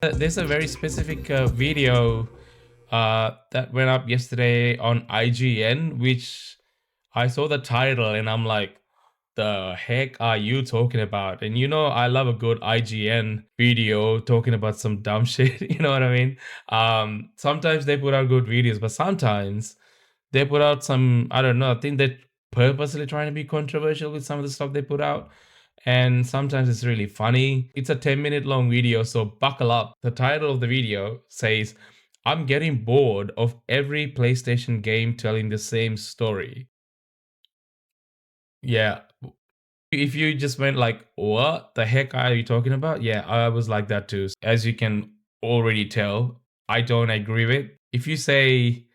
There's a very specific video that went up yesterday on IGN, which I saw the title and I'm like, the heck are you talking about? And I love a good IGN video talking about some dumb shit. You know what I mean? Sometimes they put out good videos, but sometimes they put out some, I don't know, I think they're purposely trying to be controversial with some of the stuff they put out. And sometimes it's really funny. It's a 10-minute long video, so buckle up. The title of the video says, I'm getting bored of every PlayStation game telling the same story. Yeah. If you just went like, what the heck are you talking about? Yeah, I was like that too. As you can already tell, I don't agree with. If you say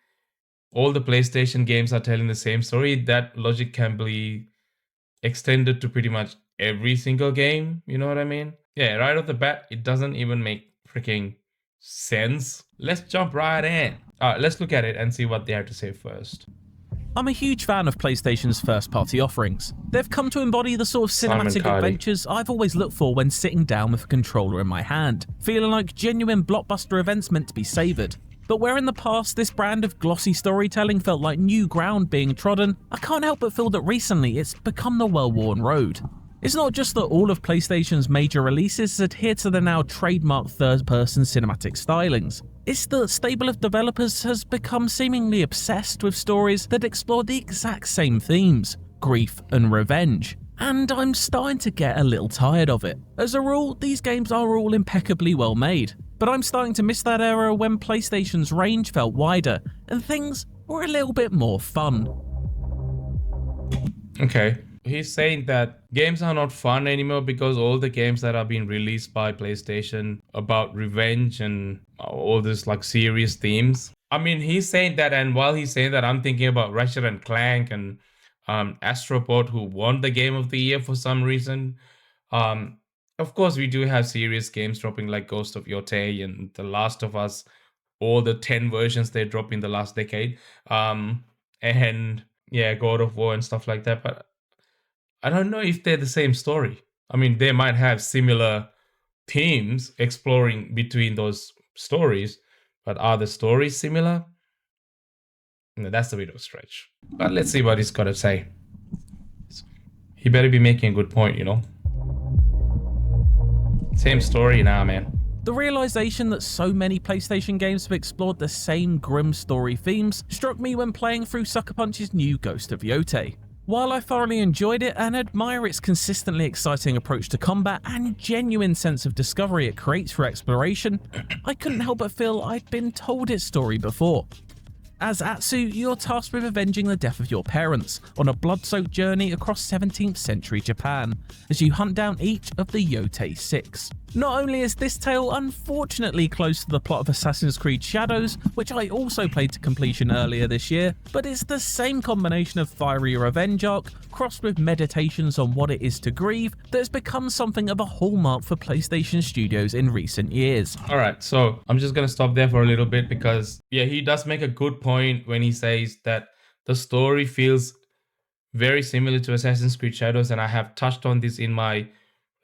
all the PlayStation games are telling the same story, that logic can be extended to pretty much every single game. You know what I mean? Yeah, right off the bat, it doesn't even make freaking sense. Let's jump right in. Let's look at it and see what they have to say first. I'm a huge fan of PlayStation's first-party offerings. They've come to embody the sort of cinematic adventures I've always looked for when sitting down with a controller in my hand, feeling like genuine blockbuster events meant to be savoured. But where in the past this brand of glossy storytelling felt like new ground being trodden, I can't help but feel that recently it's become the well-worn road. It's not just that all of PlayStation's major releases adhere to the now trademarked third-person cinematic stylings. It's that the stable of developers has become seemingly obsessed with stories that explore the exact same themes, grief and revenge. And I'm starting to get a little tired of it. As a rule, these games are all impeccably well made, but I'm starting to miss that era when PlayStation's range felt wider and things were a little bit more fun. Okay. He's saying that games are not fun anymore because all the games that are being released by PlayStation about revenge and all this like serious themes. I mean, he's saying that, and while he's saying that, I'm thinking about Ratchet and Clank and Astroport, who won the Game of the Year for some reason. Um, of course, we do have serious games dropping like Ghost of Yotai and The Last of Us, all the 10 versions they dropped in the last decade. And yeah, God of War and stuff like that. But I don't know if they're the same story. I mean, they might have similar themes exploring between those stories, but are the stories similar? No, that's a bit of a stretch. But let's see what he's got to say. He better be making a good point, Same story now, man. The realization that so many PlayStation games have explored the same grim story themes struck me when playing through Sucker Punch's new Ghost of Yotai. While I thoroughly enjoyed it and admire its consistently exciting approach to combat and genuine sense of discovery it creates for exploration, I couldn't help but feel I'd been told its story before. As Atsu, you're tasked with avenging the death of your parents on a blood-soaked journey across 17th century Japan, as you hunt down each of the Yotai Six. Not only is this tale unfortunately close to the plot of Assassin's Creed Shadows, which I also played to completion earlier this year, but it's the same combination of fiery revenge arc crossed with meditations on what it is to grieve that has become something of a hallmark for PlayStation Studios in recent years. Alright, so I'm just gonna stop there for a little bit because, yeah, he does make a good point when he says that the story feels very similar to Assassin's Creed Shadows, and I have touched on this in my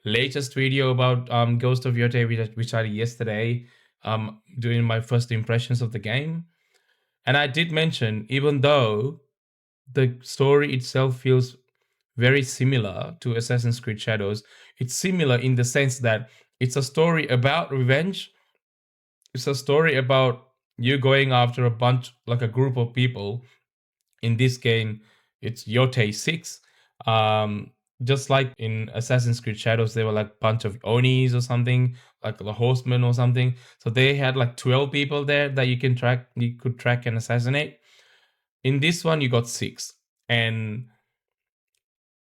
latest video about Ghost of Yotai, which I did yesterday, doing my first impressions of the game. And I did mention, even though the story itself feels very similar to Assassin's Creed Shadows, it's similar in the sense that it's a story about revenge. It's a story about you going after a group of people. In this game, it's Yotai 6. Just like in Assassin's Creed Shadows, they were like a bunch of Onis or something, like the Horsemen or something. So they had like 12 people there that you could track and assassinate. In this one, you got 6. And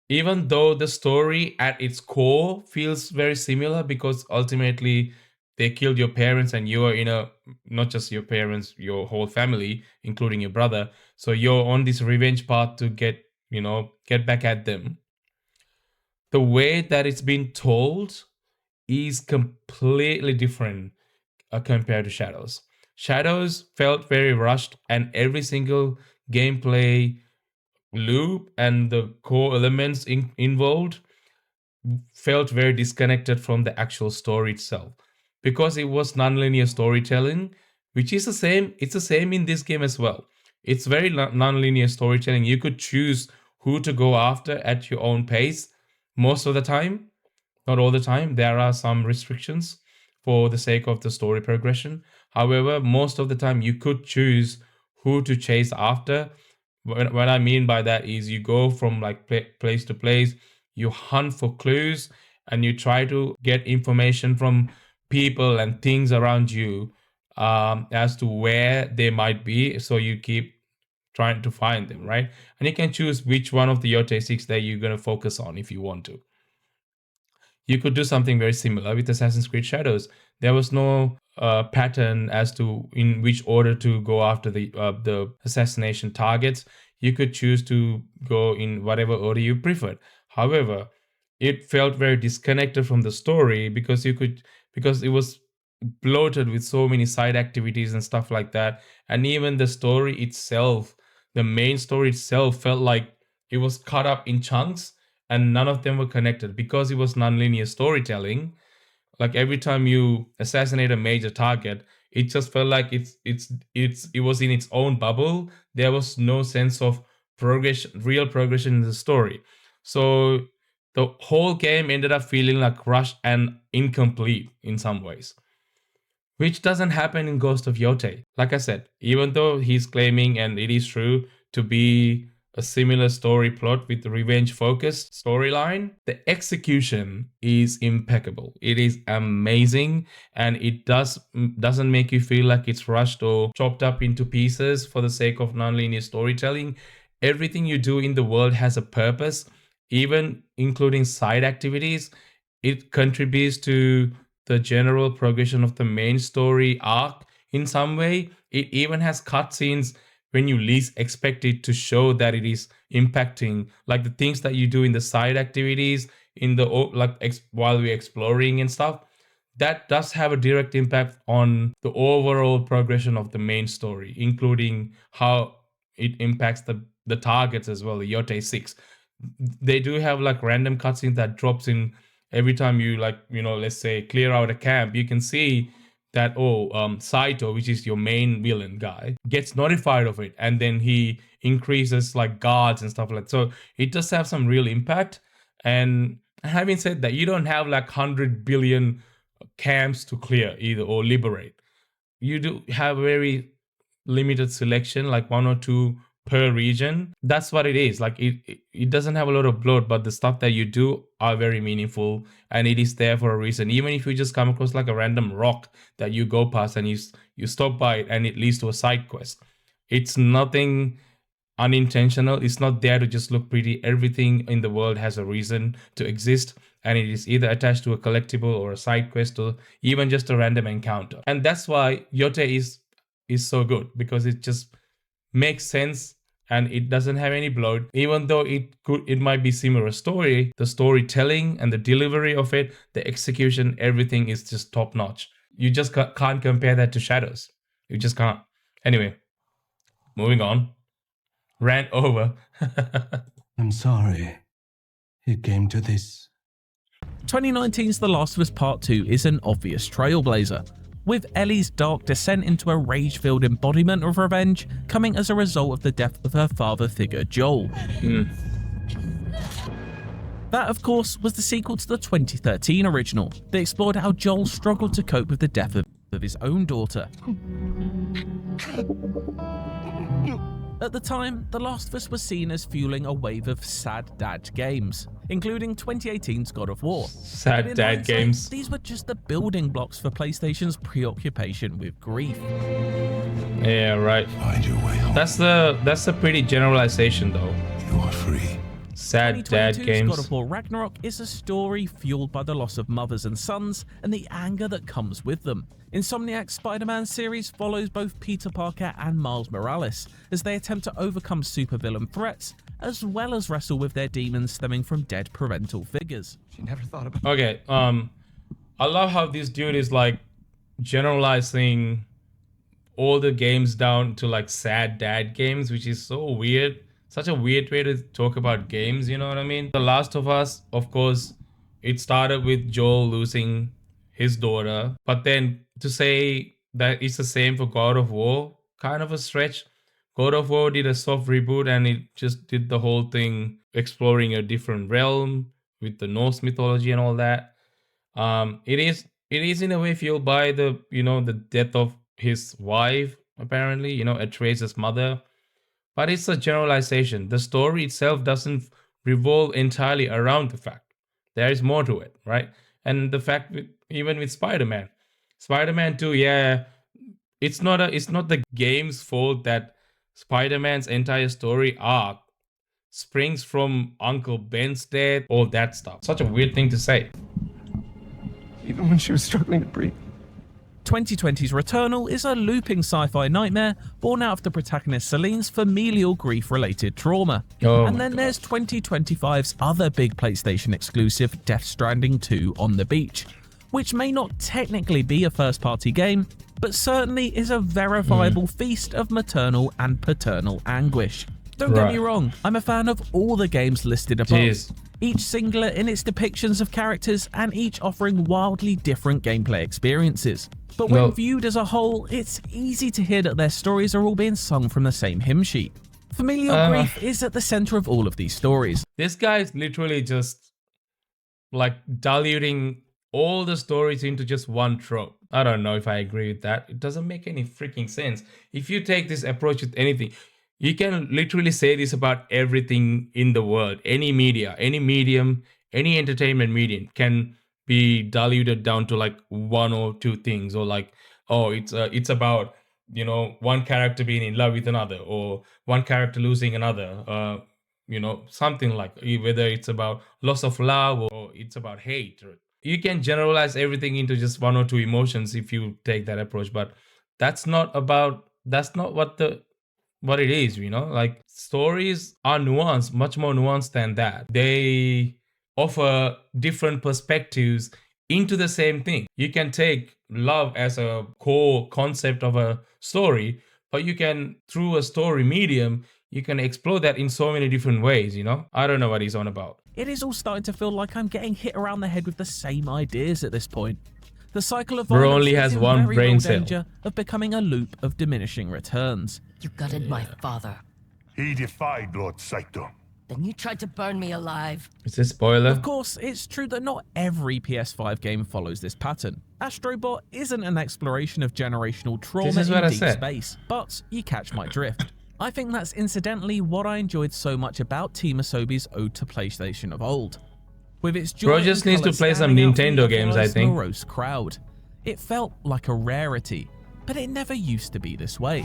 even though the story at its core feels very similar because ultimately they killed your parents and you are not just your parents, your whole family, including your brother. So you're on this revenge path to get back at them. The way that it's been told is completely different compared to Shadows. Shadows felt very rushed, and every single gameplay loop and the core elements involved felt very disconnected from the actual story itself. because it was non-linear storytelling, which is the same. It's the same in this game as well. It's very non-linear storytelling. You could choose who to go after at your own pace most of the time. Not all the time. There are some restrictions for the sake of the story progression. However, most of the time you could choose who to chase after. What I mean by that is you go from like place to place, you hunt for clues, and you try to get information from people and things around you, as to where they might be. So you keep trying to find them, right? And you can choose which one of the Yote 6 that you're going to focus on if you want to. You could do something very similar with Assassin's Creed Shadows. There was no pattern as to in which order to go after the assassination targets. You could choose to go in whatever order you preferred. However, it felt very disconnected from the story because it was bloated with so many side activities and stuff like that. And even the story itself, the main story itself, felt like it was cut up in chunks and none of them were connected because it was non-linear storytelling. Like every time you assassinate a major target, it just felt like it was in its own bubble. There was no sense of progression, real progression in the story. So the whole game ended up feeling like rushed and incomplete in some ways, which doesn't happen in Ghost of Yotai. Like I said, even though he's claiming, and it is true, to be a similar story plot with revenge focused storyline, the execution is impeccable. It is amazing, and it doesn't make you feel like it's rushed or chopped up into pieces for the sake of nonlinear storytelling. Everything you do in the world has a purpose, even including side activities. It contributes to the general progression of the main story arc in some way. It even has cutscenes when you least expect it to show that it is impacting, like the things that you do in the side activities in the while we're exploring and stuff. That does have a direct impact on the overall progression of the main story, including how it impacts the targets as well, the Yote 6. They do have like random cutscenes that drops in every time you, like, let's say clear out a camp. You can see that Saito, which is your main villain guy, gets notified of it, and then he increases like guards and stuff like that. So it does have some real impact. And having said that, you don't have like 100 billion camps to clear either or liberate. You do have very limited selection, like one or two per region. That's what it is. Like it doesn't have a lot of bloat, but the stuff that you do are very meaningful, and it is there for a reason. Even if you just come across like a random rock that you go past and you stop by it and it leads to a side quest, it's nothing unintentional. It's not there to just look pretty. Everything in the world has a reason to exist, and it is either attached to a collectible or a side quest or even just a random encounter. And that's why Yote is so good, because it just makes sense and it doesn't have any bloat. Even though it might be similar story, the storytelling and the delivery of it, the execution, everything is just top notch. You just can't compare that to Shadows. You just can't. Anyway, moving on. Rant over. I'm sorry it came to this. 2019's The Last of Us Part 2 is an obvious trailblazer, with Ellie's dark descent into a rage-filled embodiment of revenge coming as a result of the death of her father figure Joel. That, of course, was the sequel to the 2013 original that explored how Joel struggled to cope with the death of his own daughter. At the time, The Last of Us was seen as fueling a wave of sad dad games, including 2018's God of War. Sad dad games. These were just the building blocks for PlayStation's preoccupation with grief. Yeah, right. Find your way home. That's a pretty generalization though. You are free. Sad dad 2022's games. God of War Ragnarok is a story fueled by the loss of mothers and sons and the anger that comes with them. Insomniac's Spider-Man series follows both Peter Parker and Miles Morales as they attempt to overcome supervillain threats, as well as wrestle with their demons stemming from dead parental figures. She never thought about. Okay, I love how this dude is like generalizing all the games down to like sad dad games, which is so weird. Such a weird way to talk about games, you know what I mean? The Last of Us, of course, it started with Joel losing his daughter. But then to say that it's the same for God of War, kind of a stretch. God of War did a soft reboot and it just did the whole thing exploring a different realm with the Norse mythology and all that. It is in a way fueled by the death of his wife, apparently, Atreus' mother. But it's a generalization. The story itself doesn't revolve entirely around the fact. There is more to it, right? And the fact even with Spider-Man. Spider-Man 2, yeah, it's not the game's fault that Spider-Man's entire story arc springs from Uncle Ben's death, all that stuff. Such a weird thing to say. Even when she was struggling to breathe. 2020's Returnal is a looping sci-fi nightmare born out of the protagonist Celine's familial grief-related trauma. Oh and my then God. there's 2025's other big PlayStation exclusive, Death Stranding 2 On the Beach, which may not technically be a first-party game, but certainly is a verifiable feast of maternal and paternal anguish. Don't get me Right. wrong, I'm a fan of all the games listed above. Jeez. Each singular in its depictions of characters and each offering wildly different gameplay experiences. But when Well- viewed as a whole, it's easy to hear that their stories are all being sung from the same hymn sheet. Familial grief is at the center of all of these stories. This guy is literally just like diluting all the stories into just one trope. I don't know if I agree with that. It doesn't make any freaking sense. If you take this approach with anything, you can literally say this about everything in the world. Any media, any medium, any entertainment medium can be diluted down to like one or two things, or like, oh, it's about one character being in love with another, or one character losing another. Something like whether it's about loss of love or it's about hate. You can generalize everything into just one or two emotions if you take that approach, but that's not what it is. Like, stories are nuanced, much more nuanced than that. They offer different perspectives into the same thing. You can take love as a core concept of a story, but you can, through a story medium, you can explore that in so many different ways. I don't know what he's on about. It is all starting to feel like I'm getting hit around the head with the same ideas at this point. The cycle of Bro violence only is has in one very brain real cell. danger of becoming a loop of diminishing returns. You gutted my father. He defied Lord Saito. Then you tried to burn me alive. Is this spoiler? Of course, it's true that not every PS5 game follows this pattern. Astrobot isn't an exploration of generational trauma This is what I in deep said. space, but you catch my drift. I think that's incidentally what I enjoyed so much about Team Asobi's Ode to PlayStation of old. With its joy Bro and just needs to colours play some standing out from Nintendo the games, I otherwise think. morose crowd. It felt like a rarity, but it never used to be this way.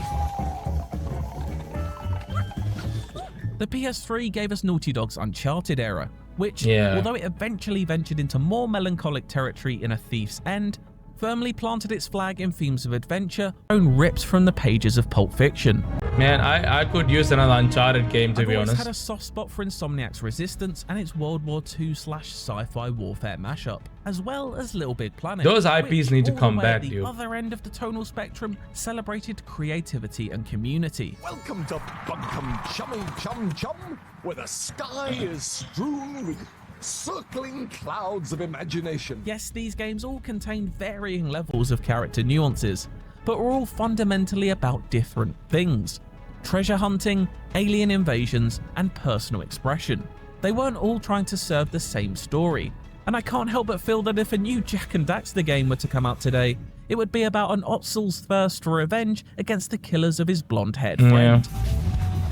The PS3 gave us Naughty Dog's Uncharted era, which, Yeah. although it eventually ventured into more melancholic territory in A Thief's End, firmly planted its flag in themes of adventure, own ripped from the pages of Pulp Fiction. Man, I could use another Uncharted game, to I've be always honest. had a soft spot for Insomniac's Resistance and its World War II/sci-fi warfare mashup, as well as Little Big Planet. Those IPs which, need to all the come way back, at the dude. other end of the tonal spectrum, celebrated creativity and community. Welcome to Bunkum Chummy Chum Chum, where the sky is strewn with circling clouds of imagination. Yes, these games all contain varying levels of character nuances, but were all fundamentally about different things. Treasure hunting, alien invasions, and personal expression. They weren't all trying to serve the same story, and I can't help but feel that if a new Jak and Daxter game were to come out today, it would be about an Otzel's thirst for revenge against the killers of his blonde-haired friend.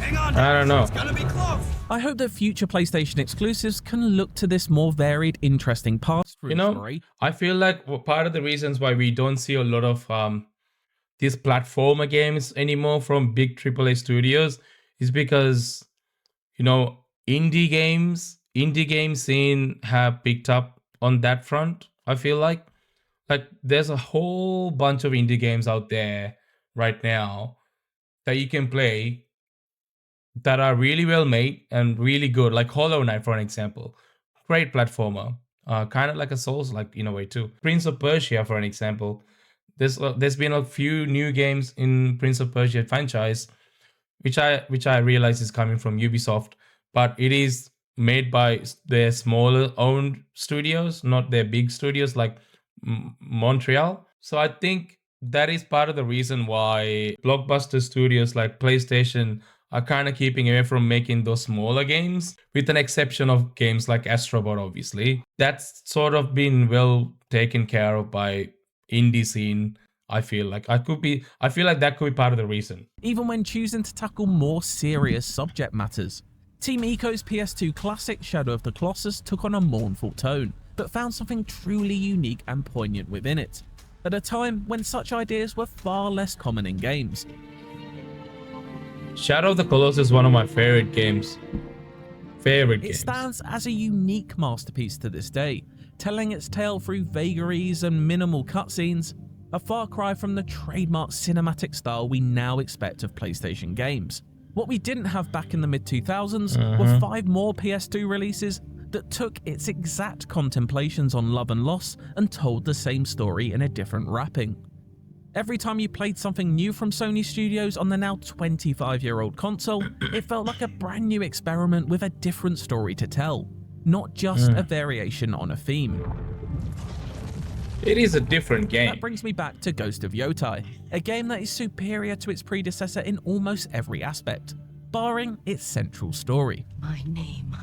I don't know. I hope that future PlayStation exclusives can look to this more varied, interesting pass-through story. I feel like part of the reasons why we don't see a lot of these platformer games anymore from big AAA studios is because indie game scene have picked up on that front. I feel like there's a whole bunch of indie games out there right now that you can play that are really well made and really good, like Hollow Knight, for an example. Great platformer, kind of like a Souls-like in a way too. Prince of Persia, for an example. There's been a few new games in Prince of Persia franchise, which I realize is coming from Ubisoft, but it is made by their smaller owned studios, not their big studios like Montreal. So I think that is part of the reason why blockbuster studios like PlayStation are kind of keeping away from making those smaller games, with an exception of games like Astrobot, obviously. That's sort of been well taken care of by indie scene. I feel like that could be part of the reason. Even when choosing to tackle more serious subject matters. Team Ico's PS2 classic Shadow of the Colossus took on a mournful tone, but found something truly unique and poignant within it, at a time when such ideas were far less common in games. Shadow of the Colossus is one of my favorite games. It stands as a unique masterpiece to this day, telling its tale through vagaries and minimal cutscenes, a far cry from the trademark cinematic style we now expect of PlayStation games. What we didn't have back in the mid-2000s were 5 more PS2 releases that took its exact contemplations on love and loss and told the same story in a different wrapping. Every time you played something new from Sony Studios on the now 25-year-old console, it felt like a brand new experiment with a different story to tell, not just a variation on a theme. It is a different game. That brings me back to Ghost of Yotai, a game that is superior to its predecessor in almost every aspect, barring its central story. My name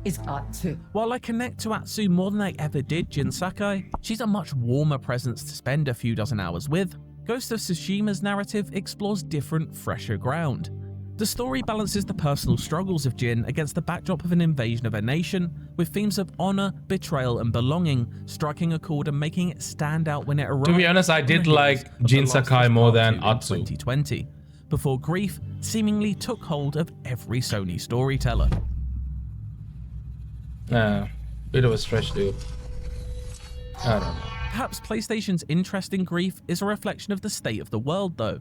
is Atsu. While I connect to Atsu more than I ever did Jin Sakai, she's a much warmer presence to spend a few dozen hours with. Ghost of Tsushima's narrative explores different, fresher ground. The story balances the personal struggles of Jin against the backdrop of an invasion of a nation, with themes of honor, betrayal, and belonging striking a chord and making it stand out when it arrives. To be honest, I did like Jin Sakai more than Atsu. 2020, before grief seemingly took hold of every Sony storyteller. Bit of a stretch, dude. I don't know. Perhaps PlayStation's interest in grief is a reflection of the state of the world, though.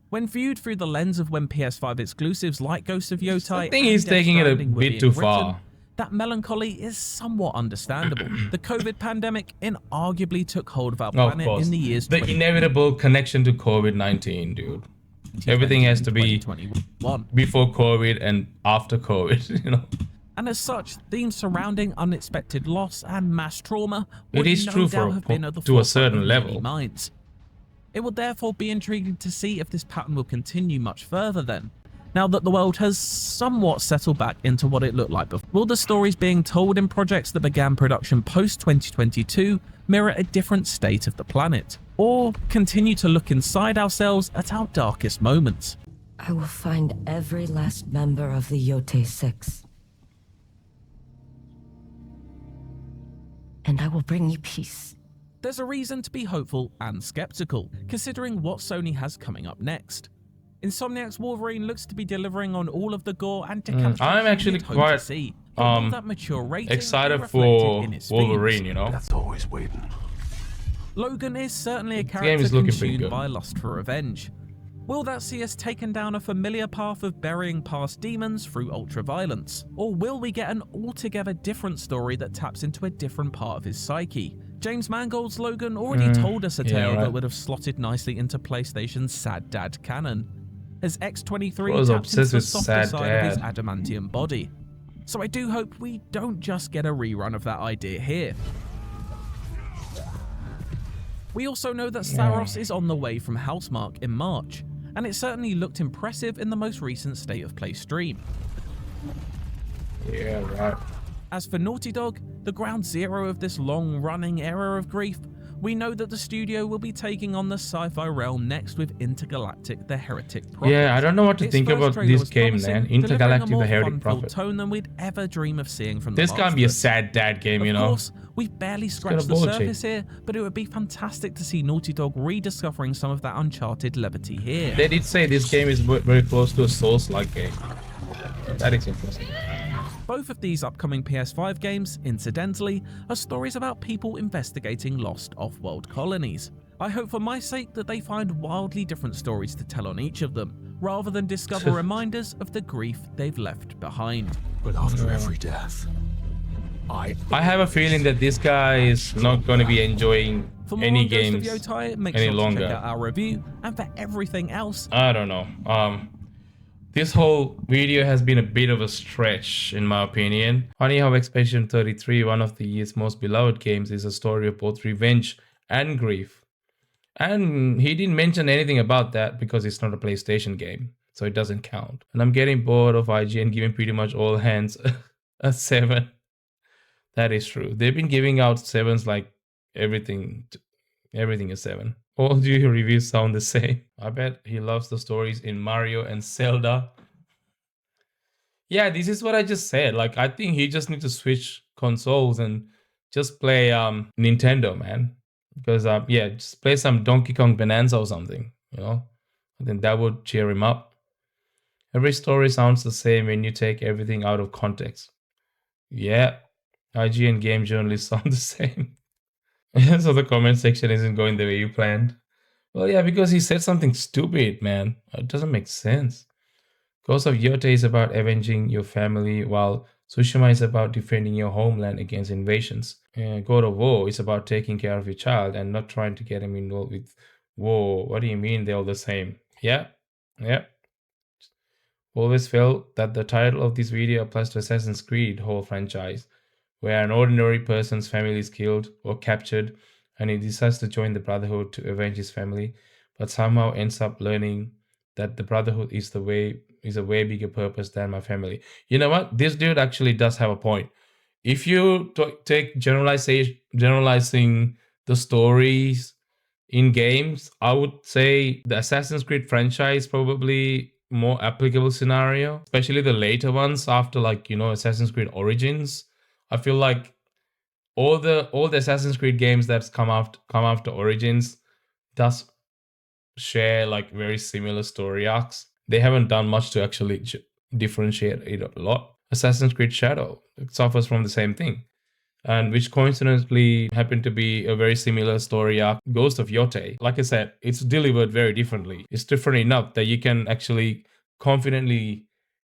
When viewed through the lens of when PS5 exclusives like Ghost of Yotai, I think he's taking it a bit too far. That melancholy is somewhat understandable. The COVID pandemic inarguably took hold of our planet in the years the inevitable connection to COVID-19, dude. Everything has to be before COVID and after COVID, you know. And as such, themes surrounding unexpected loss and mass trauma would it is no true doubt have been at the to a forefront certain of level. many minds. It will therefore be intriguing to see if this pattern will continue much further then, now that the world has somewhat settled back into what it looked like before. Will the stories being told in projects that began production post-2022 mirror a different state of the planet, or continue to look inside ourselves at our darkest moments? I will find every last member of the Yotai 6. And I will bring you peace. There's a reason to be hopeful and skeptical, considering what Sony has coming up next. Insomniac's Wolverine looks to be delivering on all of the gore and decapitation I'm actually we'd hoped quite to see, but will that mature rating excited be reflected for in its Wolverine, themes? you know. That's always waiting. Logan is certainly a game character is looking pretty consumed good. by lust for revenge. Will that see us taken down a familiar path of burying past demons through ultraviolence? Or will we get an altogether different story that taps into a different part of his psyche? James Mangold's Logan already told us a tale that would have slotted nicely into PlayStation's sad dad canon, as X-23 taps into the softer side of his adamantium body. So I do hope we don't just get a rerun of that idea here. We also know that Saros is on the way from Housemarque in March, and it certainly looked impressive in the most recent State of Play stream. Yeah, right. As for Naughty Dog, the ground zero of this long-running era of grief, we know that the studio will be taking on the sci-fi realm next with Intergalactic: The Heretic Prophet. Yeah, I don't know what to Its think first about trailer this was game, promising, man. delivering a Intergalactic: more The Heretic fun-filled Prophet. tone than we'd ever dream of seeing from This The can't Last be a of Us. sad dad game, you Of know. course, we've barely scratched the bullet surface here, but it would be fantastic to see Naughty Dog rediscovering some of that Uncharted levity here. They did say this game is very close to a Souls-like game. That is interesting. Both of these upcoming PS5 games, incidentally, are stories about people investigating lost off-world colonies. I hope for my sake that they find wildly different stories to tell on each of them, rather than discover reminders of the grief they've left behind. But after every death, I have a feeling that this guy is not going to be enjoying For more any on games Ghost of Yotai, make any sure to longer. check out our review, and for everything else, I don't know. This whole video has been a bit of a stretch, in my opinion. Funny how Expedition 33, one of the year's most beloved games, is a story of both revenge and grief. And he didn't mention anything about that because it's not a PlayStation game, so it doesn't count. And I'm getting bored of IGN giving pretty much all hands a 7. That is true. They've been giving out 7s like everything is 7. All your reviews sound the same. I bet he loves the stories in Mario and Zelda. Yeah, this is what I just said. Like, I think he just needs to switch consoles and just play Nintendo, man. Because yeah, just play some Donkey Kong Bonanza or something, you know? I think that would cheer him up. Every story sounds the same when you take everything out of context. Yeah, IGN game journalists sound the same. So the comment section isn't going the way you planned. Well, yeah, because he said something stupid, man. It doesn't make sense. Ghost of Yotai is about avenging your family, while Tsushima is about defending your homeland against invasions. God of War is about taking care of your child and not trying to get him involved with war. What do you mean they're all the same? Yeah. Always felt that the title of this video applies to Assassin's Creed whole franchise, where an ordinary person's family is killed or captured and he decides to join the Brotherhood to avenge his family, but somehow ends up learning that the Brotherhood is a way bigger purpose than my family. You know what? This dude actually does have a point. If you take generalizing the stories in games, I would say the Assassin's Creed franchise probably more applicable scenario, especially the later ones after, like, you know, Assassin's Creed Origins. I feel like all the Assassin's Creed games that's come after Origins does share like very similar story arcs. They haven't done much to actually differentiate it a lot. Assassin's Creed Shadow suffers from the same thing, and which coincidentally happened to be a very similar story arc. Ghost of Yotai, like I said, it's delivered very differently. It's different enough that you can actually confidently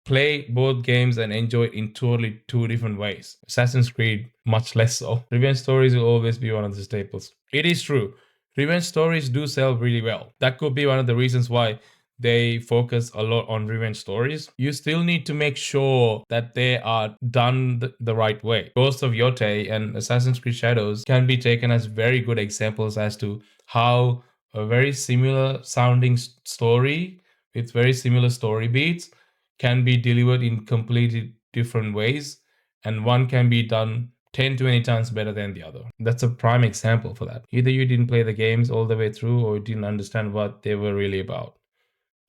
play both games and enjoy it in totally two different ways. Assassin's Creed, much less so. Revenge stories will always be one of the staples. It is true. Revenge stories do sell really well. That could be one of the reasons why they focus a lot on revenge stories. You still need to make sure that they are done the right way. Ghost of Yotai and Assassin's Creed Shadows can be taken as very good examples as to how a very similar sounding story with very similar story beats can be delivered in completely different ways, and one can be done 10 to 20 times better than the other. That's a prime example for that. Either you didn't play the games all the way through or you didn't understand what they were really about.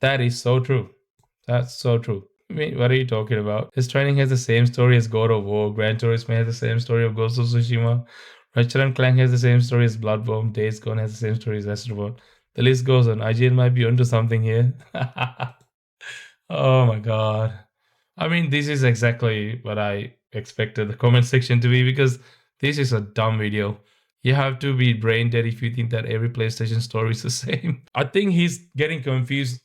That is so true. That's so true. I mean, what are you talking about? His training has the same story as God of War. Gran Turismo has the same story of Ghost of Tsushima. Ratchet & Clank has the same story as Bloodborne. Days Gone has the same story as Astrobot. The list goes on. IGN might be onto something here. Oh my god. I mean, this is exactly what I expected the comment section to be, because this is a dumb video. You have to be brain dead if you think that every PlayStation story is the same. I think he's getting confused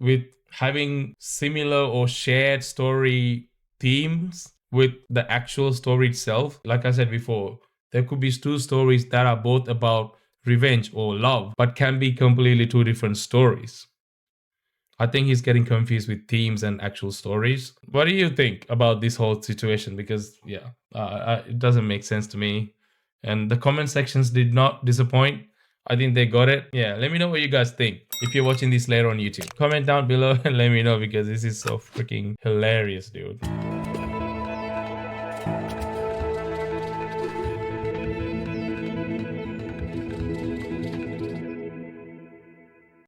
with having similar or shared story themes with the actual story itself. Like I said before, there could be two stories that are both about revenge or love, but can be completely two different stories. I think he's getting confused with themes and actual stories. What do you think about this whole situation? Because yeah, it doesn't make sense to me. And the comment sections did not disappoint. I think they got it. Yeah, let me know what you guys think if you're watching this later on YouTube. Comment down below and let me know, because this is so freaking hilarious, dude.